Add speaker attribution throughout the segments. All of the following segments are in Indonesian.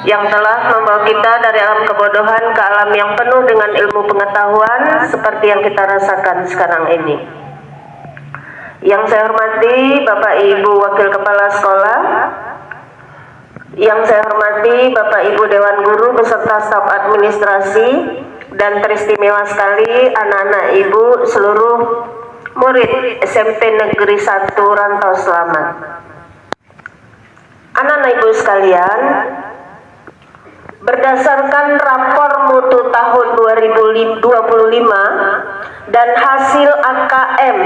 Speaker 1: yang telah membawa kita dari alam kebodohan ke alam yang penuh dengan ilmu pengetahuan seperti yang kita rasakan sekarang ini. Yang saya hormati Bapak Ibu Wakil Kepala Sekolah, yang saya hormati Bapak Ibu Dewan Guru beserta staf administrasi, dan teristimewa sekali anak-anak Ibu seluruh murid SMP Negeri 1 Rantau Selamat. Anak-anak Ibu sekalian, berdasarkan rapor mutu tahun 2025 dan hasil AKM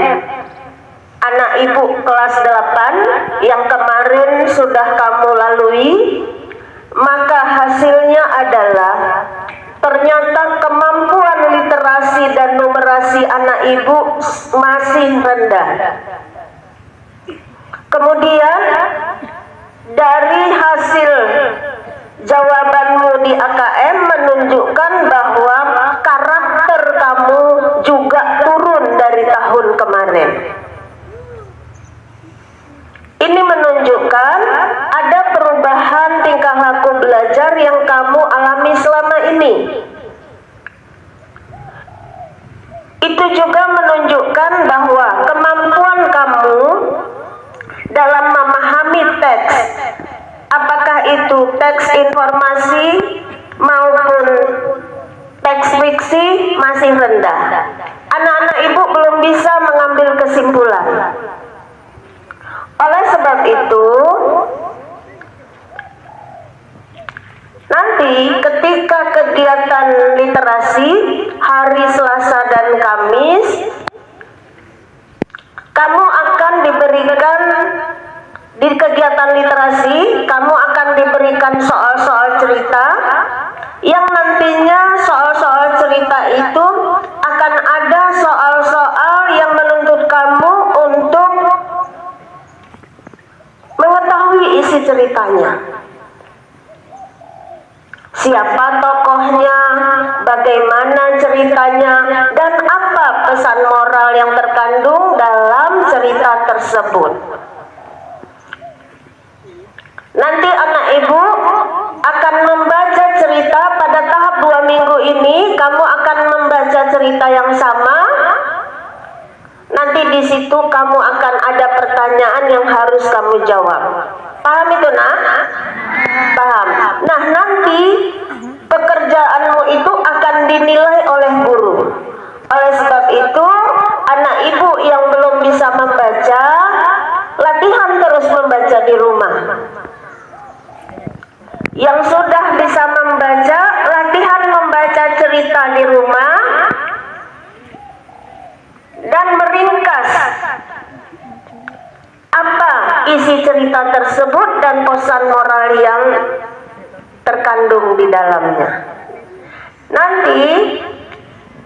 Speaker 1: anak Ibu kelas 8 yang kemarin sudah kamu lalui, maka hasilnya adalah ternyata kemampuan literasi dan numerasi anak Ibu masih rendah. Kemudian dari hasil jawabanmu di AKM menunjukkan bahwa karakter kamu juga turun dari tahun kemarin. Ini menunjukkan ada perubahan tingkah laku belajar yang kamu alami selama ini. Itu juga menunjukkan bahwa kemampuan kamu dalam memahami teks, apakah itu teks informasi maupun teks fiksi, masih rendah. Anak-anak Ibu belum bisa mengambil kesimpulan. Oleh sebab itu, nanti ketika kegiatan literasi hari Selasa dan Kamis, kamu akan diberikan di kegiatan literasi, kamu akan diberikan soal-soal cerita yang nantinya soal-soal cerita itu akan ada soal-soal yang menuntut kamu untuk mengetahui isi ceritanya. Siapa tokohnya, bagaimana ceritanya, dan apa pesan moral yang terkandung dalam cerita tersebut. Nanti anak Ibu akan membaca cerita pada tahap 2 minggu ini, kamu akan membaca cerita yang sama. Nanti di situ kamu akan ada pertanyaan yang harus kamu jawab. Paham itu, Nak? Paham. Nah, nanti pekerjaanmu itu akan dinilai oleh guru. Oleh sebab itu, anak Ibu yang belum bisa membaca, latihan terus membaca di rumah. Yang sudah bisa membaca, latihan membaca cerita di rumah dan meringkas apa isi cerita tersebut dan pesan moral yang terkandung di dalamnya. Nanti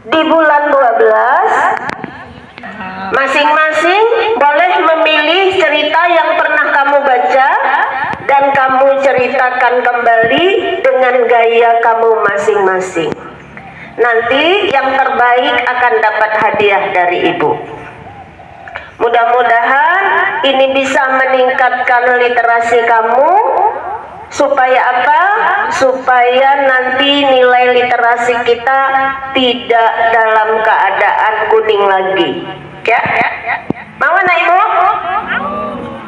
Speaker 1: di bulan 12 masing-masing boleh memilih cerita yang pernah kamu baca dan kamu ceritakan kembali dengan gaya kamu masing-masing. Nanti yang terbaik akan dapat hadiah dari Ibu. Mudah-mudahan ini bisa meningkatkan literasi kamu. Supaya apa? Supaya nanti nilai literasi kita tidak dalam keadaan kuning lagi. Ya? Mau anak Ibu?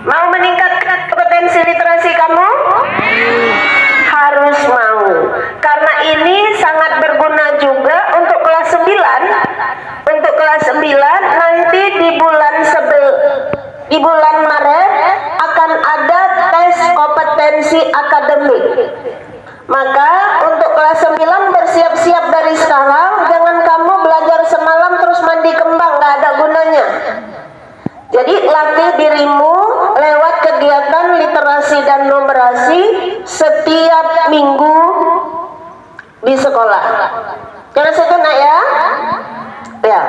Speaker 1: Mau meningkatkan kompetensi literasi kamu? Harus mau. Karena ini sangat berguna juga untuk kelas 9. Untuk kelas 9 nanti di bulan Maret akan ada tes kompetensi akademik. Maka untuk kelas 9 bersiap-siap dari sekarang. Jangan kamu belajar semalam terus mandi kembang, gak ada gunanya. Jadi latih dirimu lewat kegiatan literasi dan numerasi setiap minggu di sekolah. Jangan setengah ya. Ya.